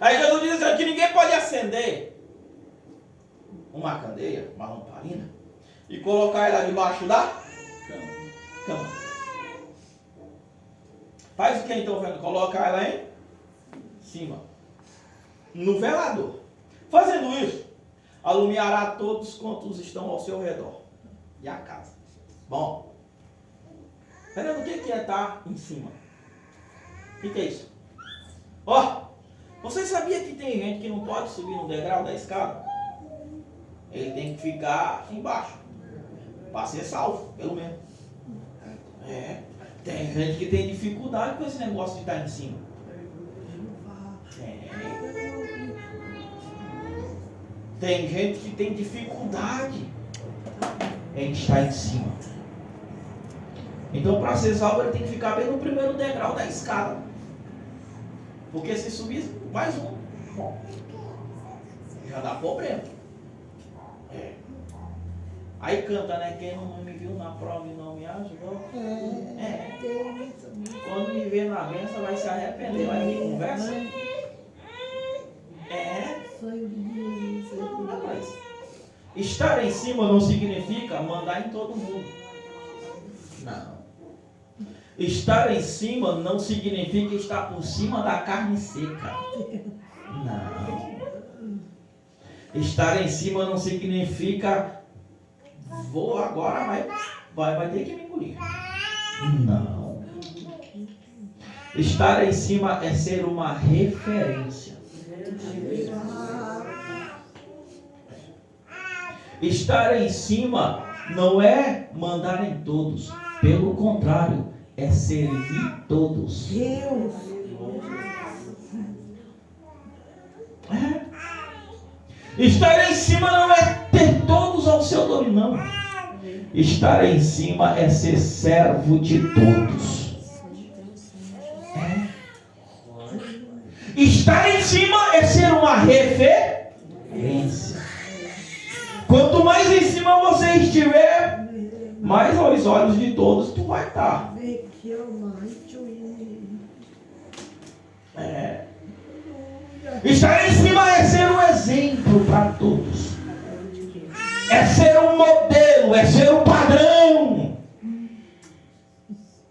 Aí Jesus diz assim, que ninguém pode acender uma candeia, uma lamparina, e colocar ela debaixo da cama. Faz o que então, vendo? Coloca ela em cima, no velador. Fazendo isso, alumiará todos quantos estão ao seu redor e a casa. Bom, Fernando, o que é estar em cima? O que é isso? Ó, você sabia que tem gente que não pode subir no degrau da escada? Ele tem que ficar embaixo para ser salvo, pelo menos. Tem gente que tem dificuldade com esse negócio de estar em cima. Tem gente que tem dificuldade em estar em cima. Então, para ser salvo, ele tem que ficar bem no primeiro degrau da escada. Porque se subir mais um, bom, já dá problema. É. Aí canta, né? Quem não me viu na prova e não me ajudou. Quando me vê na benção, vai se arrepender, vai vir conversa. Estar em cima não significa mandar em todo mundo. Não. Estar em cima não significa estar por cima da carne seca. Não. Estar em cima não significa vou agora, vai ter que me engolir. Não. Estar em cima é ser uma referência. Estar em cima não é mandar em todos. Pelo contrário, é servir todos. Deus. Estar em cima não é ter todos ao seu domínio, não. Estar em cima é ser servo de todos. Estar em cima é ser uma referência. Quanto mais em cima você estiver, mais aos olhos de todos tu vai estar. Estar em cima é ser um exemplo para todos. É ser um modelo, é ser um padrão.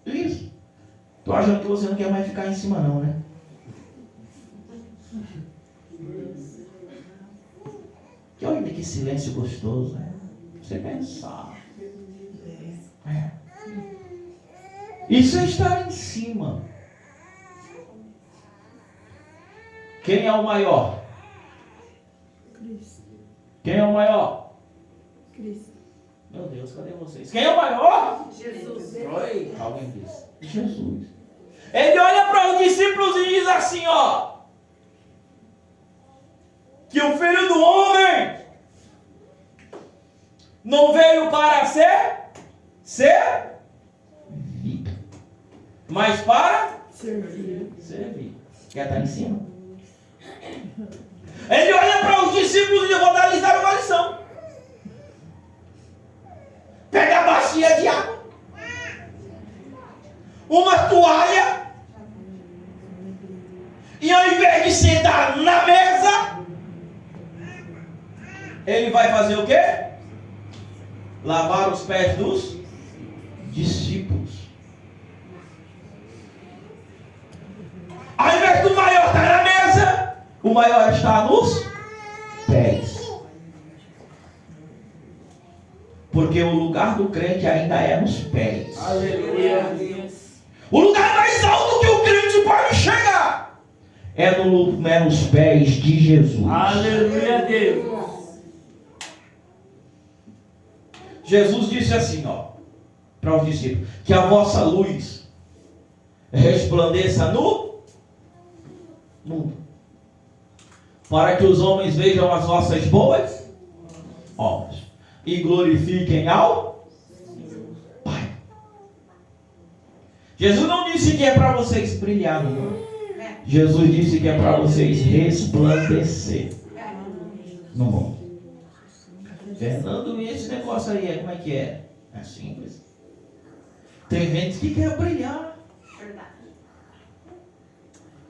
Isso. Tô achando que você não quer mais ficar em cima não, né? Que olha que silêncio gostoso, né? Você pensar. Isso é estar em cima. Quem é o maior? Cristo. Quem é o maior? Cristo. Meu Deus, cadê vocês? Quem é o maior? Jesus. Oi, alguém disse. Jesus. Ele olha para os discípulos e diz assim, ó. Que o Filho do Homem não veio para servido, mas para servir. Quer estar em cima? Ele olha para os discípulos e eu vou lhes dar uma lição. Pega a bacia de água, uma toalha, e ao invés de sentar na mesa, ele vai fazer o quê? Lavar os pés dos discípulos. Ao invés do maior estar na mesa, o maior está nos pés. Porque o lugar do crente ainda é nos pés. Aleluia. O lugar mais alto que o crente pode chegar é nos pés de Jesus. Aleluia, Deus. Jesus disse assim, ó, para os discípulos, que a vossa luz resplandeça no mundo, para que os homens vejam as vossas boas obras e glorifiquem ao Pai. Jesus não disse que é para vocês brilhar no mundo. Jesus disse que é para vocês resplandecer no mundo. Fernando, e esse negócio aí, como é que é? É simples. Tem gente que quer brilhar. Verdade.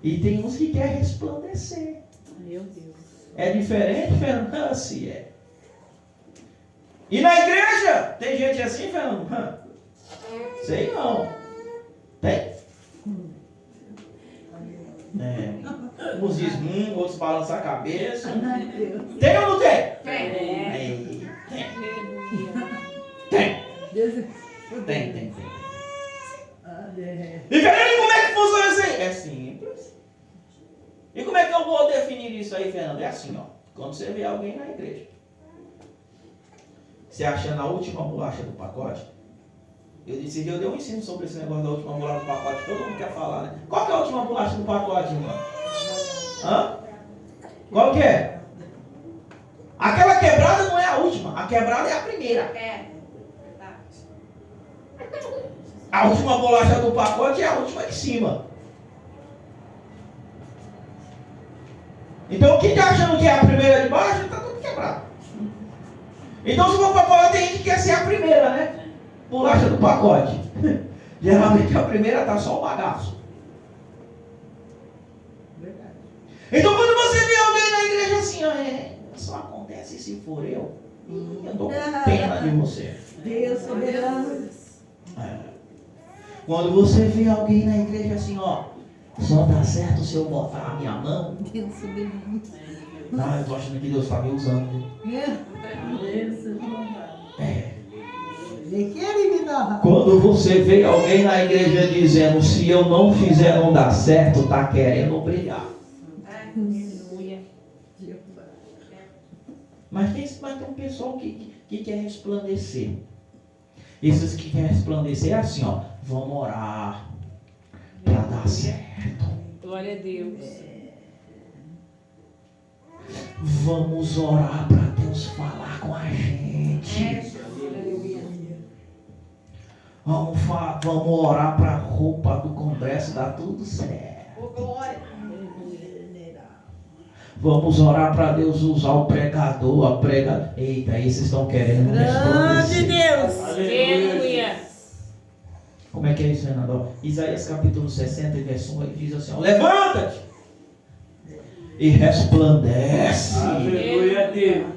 E tem uns que querem resplandecer. Meu Deus. É diferente, Fernando? Se é. E na igreja? Tem gente assim, Fernando? Sei não. Tem. Uns dizem outros balançam a cabeça. Tem ou não tem? Tem. Tem. E Fernando, como é que funciona isso aí? É simples. E como é que eu vou definir isso aí, Fernando? É assim, ó. Quando você vê alguém na igreja, você achando a última bolacha do pacote, eu dei um ensino sobre esse negócio da última bolacha do pacote, todo mundo quer falar, né? Qual que é a última bolacha do pacote, irmão? Hã? Qual que é? A primeira. É, verdade. A última bolacha do pacote é a última de cima. Então quem está achando que é a primeira de baixo, está tudo quebrado. Então se for para falar, tem gente que quer ser a primeira, né? Bolacha do pacote. Geralmente a primeira está só o bagaço. Verdade. Então quando você vê alguém na igreja assim, só acontece se for eu dou pena de você. Deus soberano. Quando você vê alguém na igreja assim, só dá certo se eu botar a minha mão. Deus soberano. Eu tô achando que Deus está me usando. Quando você vê alguém na igreja dizendo, se eu não fizer não dá certo, tá querendo brigar. Mas tem um pessoal que quer resplandecer. Esses que querem resplandecer é assim, vamos orar para dar certo. Glória a Deus. Vamos orar para Deus falar com a gente. Vamos orar para a roupa do congresso dar tudo certo. Vamos orar para Deus usar o pregador, a prega. Eita, aí vocês estão querendo Grande Deus. Aleluia. Como é que é isso, Fernando? Isaías capítulo 60, verso 1, ele diz assim, levanta-te e resplandece. Aleluia a Deus.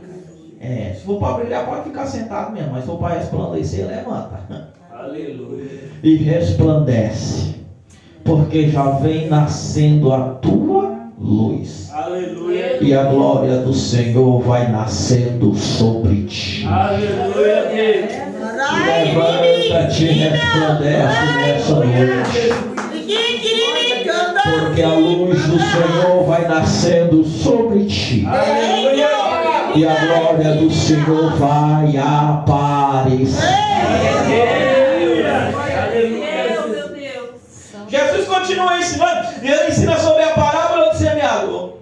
Se for para brilhar, pode ficar sentado mesmo, mas se for para resplandecer, levanta. Aleluia. E resplandece, porque já vem nascendo a tua luz. Aleluia. E a glória do Senhor vai nascendo sobre ti. Aleluia a Deus. Levanta-te e resplandece nessa noite. Porque a luz do Senhor vai nascendo sobre ti. Aleluia. E a glória do Senhor vai aparecer. Meu Deus. Jesus continua ensinando. E ele ensina sobre a parábola do semeador.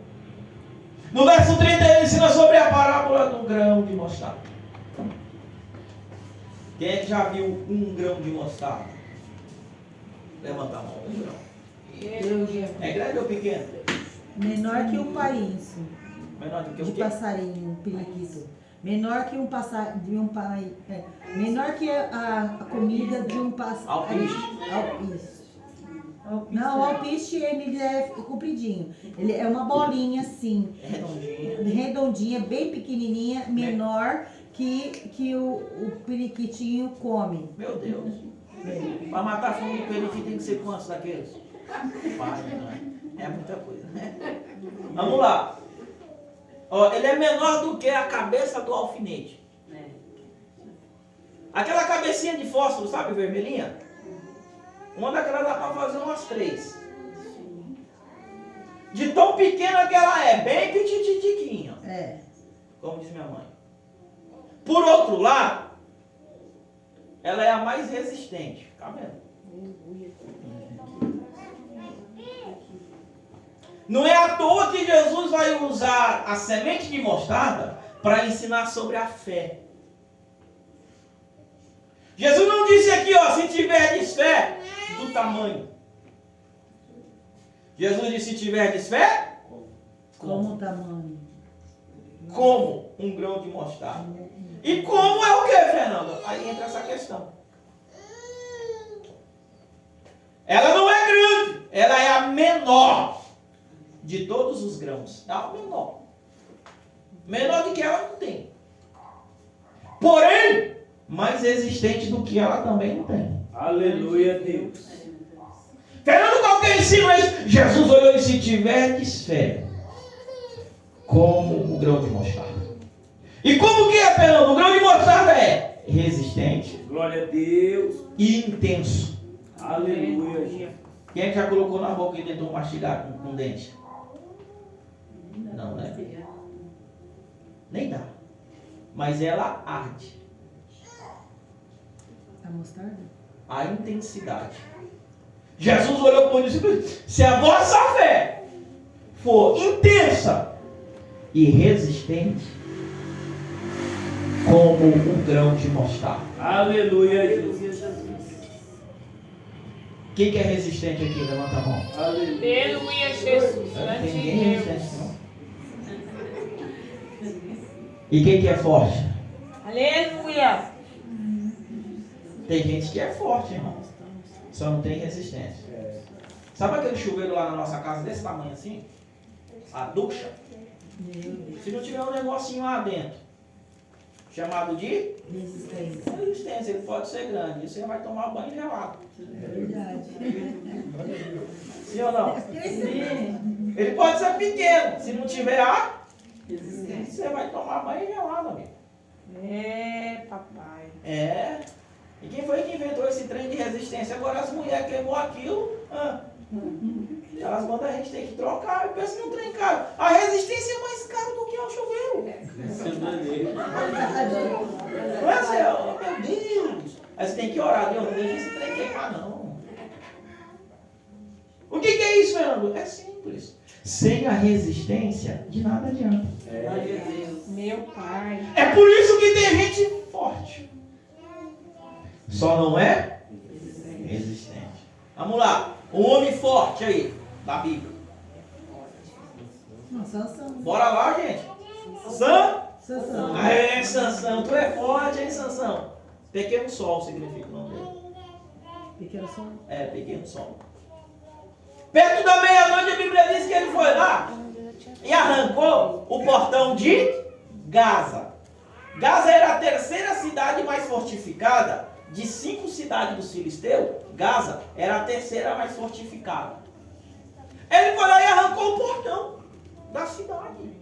No verso 30 ele ensina sobre a parábola do grão de mostarda. Quem é que já viu um grão de mostarda? Levanta a mão. Um grão. É grande ou pequeno? Menor que um país Menor do que de o quê? passarinho, um periquito. Menor que um passarinho, menor que a comida de um passarinho. Alpiste. Não, o alpiste ele é compridinho. Ele é uma bolinha assim, redondinha, bem pequenininha, menor que o periquitinho come. Meu Deus. Para matar a fome do periquito tem que ser quantos daqueles? Pai, não é muita coisa, né? Vamos lá. Ele é menor do que a cabeça do alfinete. Aquela cabecinha de fósforo, sabe, vermelhinha? Uma daquelas dá para fazer umas 3. De tão pequena que ela é, bem petitiquinha. Como diz minha mãe. Por outro lado, ela é a mais resistente. Tá vendo? Não é à toa que Jesus vai usar a semente de mostarda para ensinar sobre a fé. Jesus não disse aqui, se tiverdes fé, do tamanho. Jesus disse, se tiverdes fé, Como o tamanho? como um grão de mostarda. E como é o que, Fernando? Aí entra essa questão. Ela não é grande, ela é a menor de todos os grãos. É a menor. Menor do que ela não tem. Porém, mais resistente do que ela também não tem. Aleluia a Deus. Fernando, qual que é o ensino aí? Jesus olhou e disse, se tiverdes fé, como o grão de mostarda. E como que é, Fernando? O grão de mostarda é resistente. Glória a Deus. E intenso. Aleluia. Quem é que já colocou na boca e tentou mastigar com dente? Não, né? Nem dá. Mas ela arde. A mostarda? A intensidade. Jesus olhou para o discípulo e disse, se a vossa fé for intensa e resistente, como um grão de mostarda. Aleluia, Jesus. Quem que é resistente aqui? Levanta a mão. Aleluia. Aleluia, Jesus. Não Grande tem ninguém Deus. resistente, não. E quem que é forte? Aleluia. Tem gente que é forte, irmão. Só não tem resistência. Sabe aquele chuveiro lá na nossa casa desse tamanho assim? A ducha? Se não tiver um negocinho lá dentro, chamado de resistência, ele pode ser grande. E você vai tomar banho gelado. É verdade. Sim ou não? Ele pode ser pequeno. Se não tiver ar, você vai tomar banho gelado, amigo. É, papai. É. E quem foi que inventou esse trem de resistência? Agora as mulheres queimou aquilo. Elas mandam a gente ter que trocar. Eu penso num trem caro. A resistência é mais cara do que o chuveiro. Não é, Senhor? Meu Deus. Aí você tem que orar. Deus, não deixa esse trem queimar, não. O que é isso, Fernando? É simples. Sem a resistência, de nada adianta. Meu pai. É por isso que tem gente forte. Só não é resistente. Vamos lá. Um homem forte aí, da Bíblia. Sansão. Bora lá, gente. Sansão. Aê, Sansão. Tu é forte, hein, Sansão? Pequeno sol significa o nome dele. Pequeno som. É, pequeno sol. Perto da meia-noite a Bíblia diz que ele foi lá e arrancou o portão de Gaza. Gaza era a terceira cidade mais fortificada. De 5 cidades dos filisteus, Gaza era a terceira mais fortificada. Ele foi lá e arrancou o portão da cidade.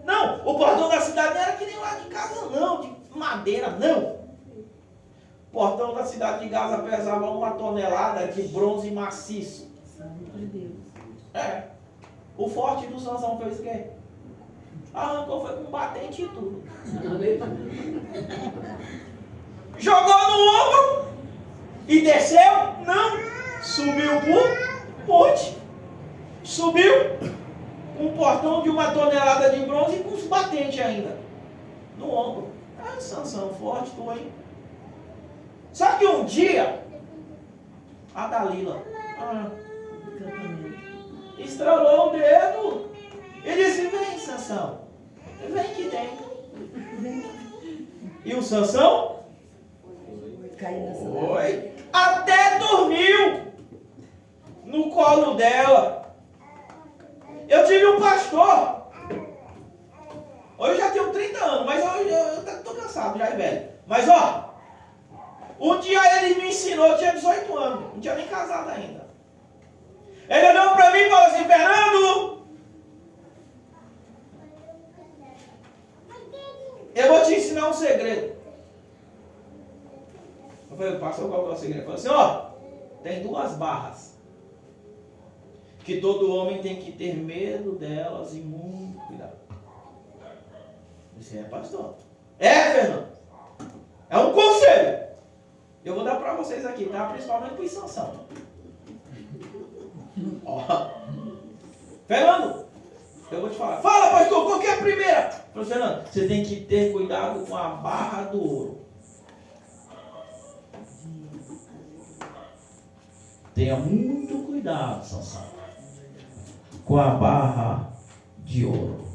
Não, o portão da cidade não era que nem lá de casa não, de madeira não. O portão da cidade de Gaza pesava 1 tonelada de bronze maciço. Santo de Deus. É. O forte do Sansão fez o quê? Arrancou, foi com batente e tudo. Jogou no ombro e desceu? Não. Subiu por monte. Subiu com um portão de 1 tonelada de bronze e com os batentes ainda. No ombro. Ah, Sansão, forte tu, hein? Só que um dia, a Dalila estralou o dedo e disse, vem, Sansão. Vem que tem. E o Sansão? Caiu nessa. Foi. Até dormiu no colo dela. Eu tive um pastor. Hoje eu já tenho 30 anos, mas eu tô cansado, já é velho. Mas ó, um dia ele me ensinou, eu tinha 18 anos, não tinha nem casado ainda. Ele olhou pra mim e falou assim, Fernando, eu vou te ensinar um segredo. Eu falei, pastor, qual que é o segredo? Ele falou assim, ó, tem 2 barras. Que todo homem tem que ter medo delas e muito cuidado. Eu disse, pastor. Fernando. É um conselho. Eu vou dar pra vocês aqui, tá? Principalmente pro Sansão. Ó. Fernando, eu vou te falar. Fala, pastor, qual que é a primeira? Falei, Fernando, você tem que ter cuidado com a barra do ouro. Tenha muito cuidado, Sansão, com a barra de ouro.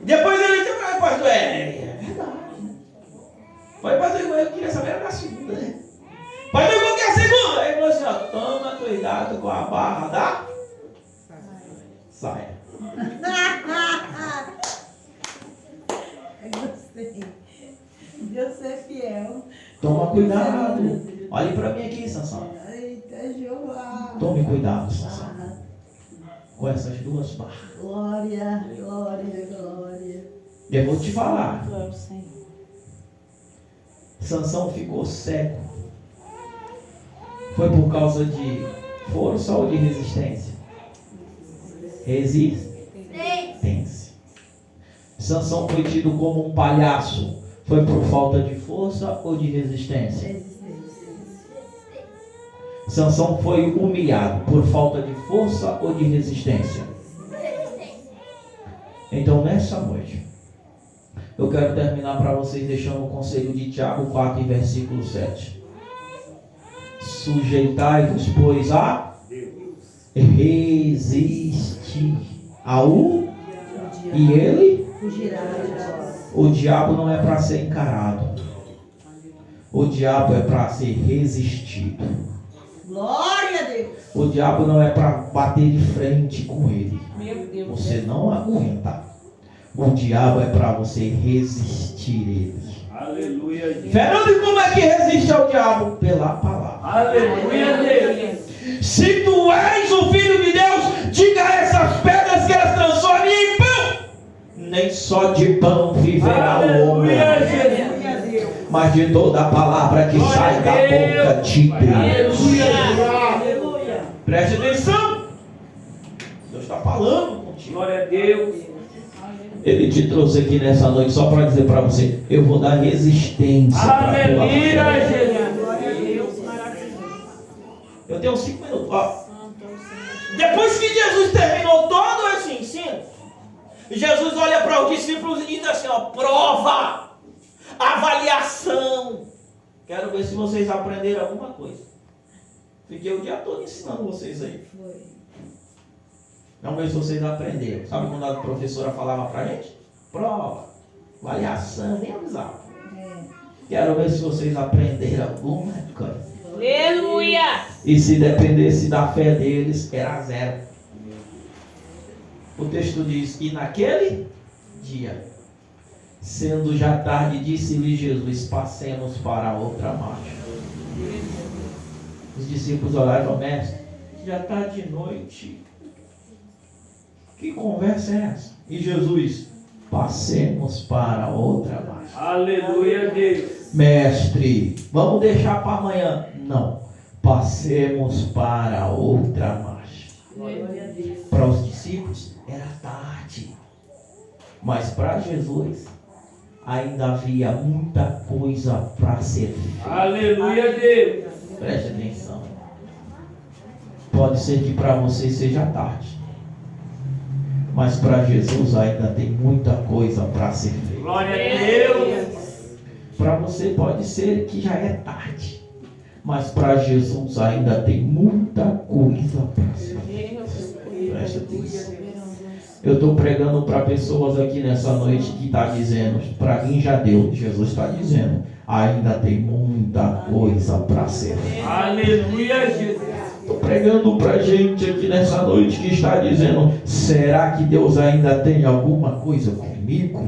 Depois ele disse, pastor, é verdade. Falei, pastor, eu queria saber era da segunda, né? Pastor, qual que é a segunda? Ele falou assim, ó, toma cuidado com a barra da saia. Gostei. Deus é fiel. Toma cuidado. Olhe para mim aqui, Sansão. Eita, Jeová. Tome cuidado, Sansão, com essas 2 barras. Glória, glória, glória. Eu vou te falar. Tu é o Senhor. Sansão ficou cego. Foi por causa de força ou de resistência? Resistência. Sansão foi tido como um palhaço. Foi por falta de força ou de resistência? Sansão foi humilhado por falta de força ou de resistência? Então nessa noite, Eu quero terminar para vocês deixando o conselho de Tiago 4, versículo 7. Sujeitai-vos, pois, a resistir ao e ele, Fugirá de vós. o diabo não é para ser encarado. O diabo é para ser resistido. Glória a Deus. O diabo não é para bater de frente com ele. Meu Deus. Você não aguenta. O diabo é para você resistir ele. Aleluia, Jesus. Fernando, e como é que resiste ao diabo? Pela palavra. Aleluia, Deus. Se tu és o Filho de Deus, diga a essas pedras que elas transformem em pão. Nem só de pão viverá o homem, Aleluia, Jesus. Glória a Deus. mas de toda a palavra que sai da boca de Deus. Aleluia. Preste atenção. Deus está falando contigo. Glória a Deus. Ele te trouxe aqui nessa noite só para dizer para você: eu vou dar resistência para a tua Aleluia, fé. Jesus. Glória a Deus, maravilhoso. Eu tenho 5 minutos. Ó. Santo é o Senhor. Depois que Jesus terminou todo esse ensino, Jesus olha para os discípulos e diz assim: ó, prova, avaliação. Quero ver se vocês aprenderam alguma coisa. Fiquei o dia todo ensinando vocês aí. Vamos ver se vocês aprenderam. Sabe quando a professora falava pra gente? Prova, avaliação, nem avisava. Quero ver se vocês aprenderam alguma coisa. Aleluia. E se dependesse da fé deles, era 0. O texto diz: e naquele dia, sendo já tarde, disse-lhe Jesus: passemos para outra margem. Os discípulos olharam ao mestre: já está de noite. Que conversa é essa? E Jesus: passemos para outra margem. Aleluia, Deus. Mestre, vamos deixar para amanhã. Não, passemos para outra margem. Glória a Deus. Para os discípulos era tarde, mas para Jesus ainda havia muita coisa para ser feita. Aleluia, Deus. Preste atenção. Pode ser que para você seja tarde, mas para Jesus ainda tem muita coisa para ser feita. Glória a Deus. Para você pode ser que já é tarde, mas para Jesus ainda tem muita coisa para ser feita. Preste atenção. Eu estou pregando para pessoas aqui nessa noite que está dizendo: para mim já deu. Jesus está dizendo: ainda tem muita coisa para ser feita. Aleluia, Jesus. Estou pregando para gente aqui nessa noite que está dizendo: será que Deus ainda tem alguma coisa comigo?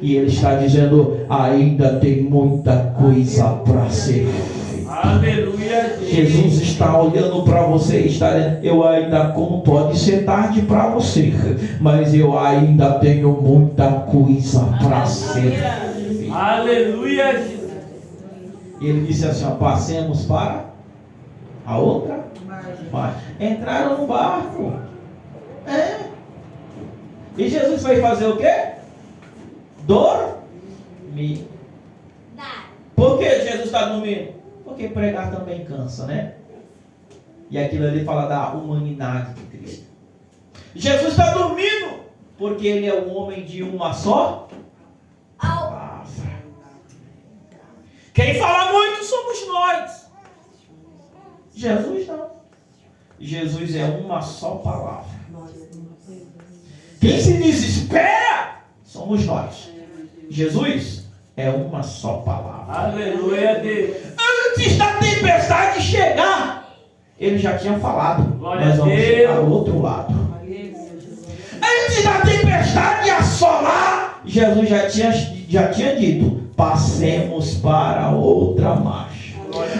E Ele está dizendo: ainda tem muita coisa para ser feita. Aleluia, Jesus está olhando para você e está dizendo: eu ainda, como pode ser tarde para você, mas eu ainda tenho muita coisa para ser feita. Aleluia, Jesus. E Ele disse assim: ó, passemos para a outra margem. Entraram no barco. E Jesus foi fazer o quê? Dormir. Por que Jesus está dormindo? Porque pregar também cansa, né? E aquilo ali fala da humanidade de Cristo. Jesus está dormindo porque Ele é um homem de uma só palavra. Quem fala muito somos nós. Jesus não. Jesus é uma só palavra. Quem se desespera somos nós. Jesus é uma só palavra. Aleluia, Deus. Antes da tempestade chegar, Ele já tinha falado: Glória nós a vamos Deus. chegar do outro lado. Antes da tempestade assolar, Jesus já tinha dito: passemos para outra margem.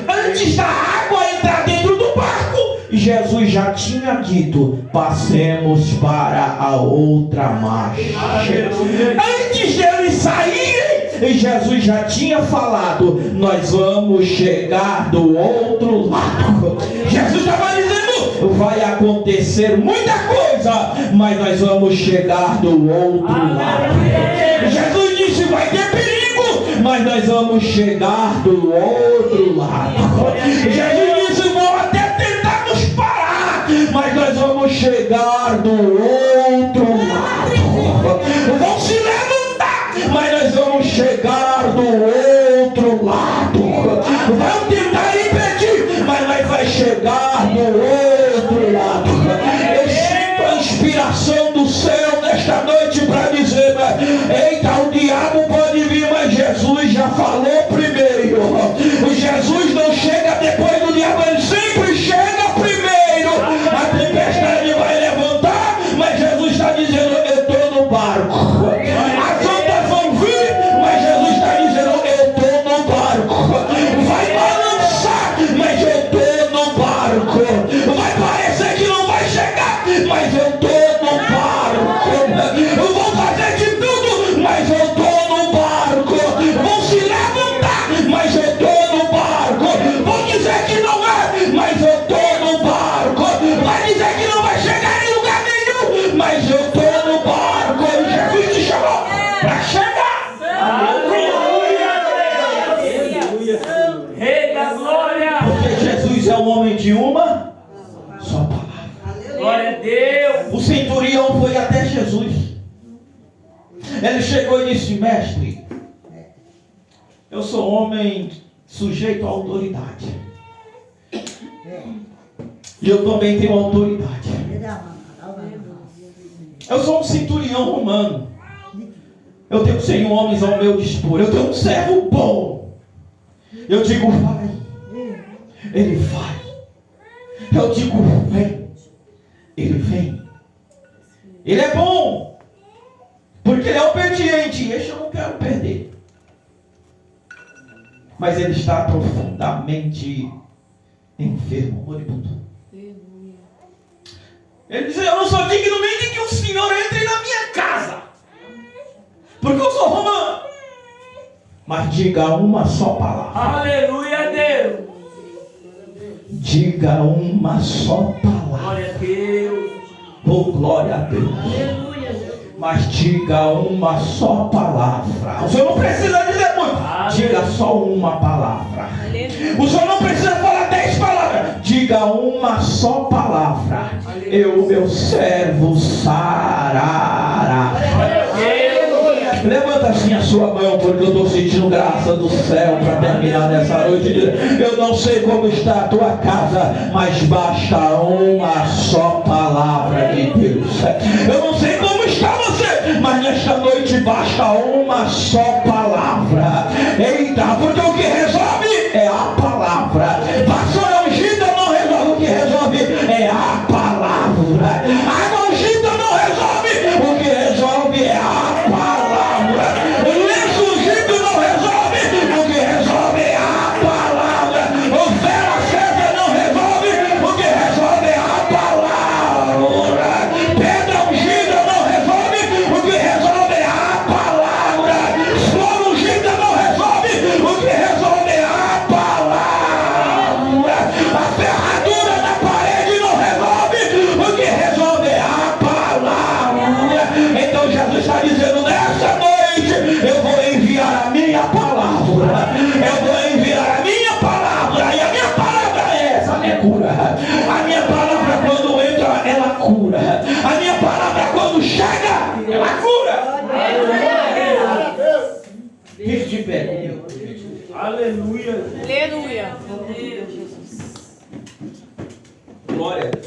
Antes da água entrar dentro do barco, Jesus já tinha dito: passemos para a outra margem. Aleluia. Antes deles saírem, Jesus já tinha falado: nós vamos chegar do outro lado. Jesus estava dizendo: vai acontecer muita coisa, mas nós vamos chegar do outro lado. Jesus disse: vai ter perigo, mas nós vamos chegar do outro lado. Jesus disse: vão até tentar nos parar, mas nós vamos chegar do outro lado. Vão se levantar, mas nós vamos chegar do outro lado. Vão tentar impedir, mas nós vai chegar do outro lado. Eu sinto a inspiração do céu nesta noite para dizer: eita, o diabo pode vir, mas Jesus já falou primeiro. Jesus não chega depois do diabo, ele sempre chega primeiro. A tempestade vai levantar, mas Jesus está dizendo: eu estou no barco. As ondas vão vir, mas Jesus está dizendo: eu estou no barco. Vai balançar, mas eu estou no barco. Vai parecer que não vai chegar, mas eu estou no barco. Eu vou fazer de tudo, mas eu estou no barco. Vão se levantar, mas eu estou no barco. Vão dizer que não é, mas eu estou no barco. Vai dizer que não vai chegar em lugar nenhum, mas eu estou no barco. Jesus te chamou para chegar. Rei da glória. Porque Jesus é um homem de uma só palavra. Glória a Deus. O centurião foi até Jesus. Ele chegou e disse: mestre, eu sou homem sujeito à autoridade. E eu também tenho autoridade. Eu sou um centurião romano. Eu tenho 100 homens ao meu dispor. Eu tenho um servo bom. Eu digo: vai. Ele vai. Eu digo: vem. Ele vem. Ele é bom, porque ele é obediente. Este eu não quero perder. Mas ele está profundamente enfermo, moribundo. Ele diz: eu não sou digno nem de que o Senhor entre na minha casa, porque eu sou romano. Mas diga uma só palavra. Aleluia a Deus. Diga uma só palavra. Glória a Deus. Oh, glória a Deus. Mas diga uma só palavra. O senhor não precisa dizer muito. Diga só uma palavra. O senhor não precisa falar 10 palavras. Diga uma só palavra. Eu, meu servo, sarará. Levanta assim a sua mão, porque eu estou sentindo graça do céu para terminar nessa noite. Eu não sei como está a tua casa, mas basta uma só palavra de Deus. Eu não sei como está você, mas nesta noite basta uma só palavra. Eita, porque o que resolve é a palavra. Vassoura ungida não resolve, o que resolve é a palavra. Água ungida não resolve, o que resolve é a palavra. O lenço ungido não resolve, o que resolve é a palavra. O ferro acesa não resolve, o que resolve é a palavra. Pedra ungida não resolve, o que resolve é a palavra. Flor ungida não resolve, o que resolve é a palavra. A ferradura da parede não resolve, o que resolve é a palavra. Então Jesus está dizendo: nessa noite eu vou enviar a minha palavra. Eu vou enviar a minha palavra. E a minha palavra é essa, minha cura. A minha palavra, quando entra, ela cura. A minha palavra, quando chega, ela cura. Fique de pé comigo. Aleluia. Aleluia. Glória a Deus.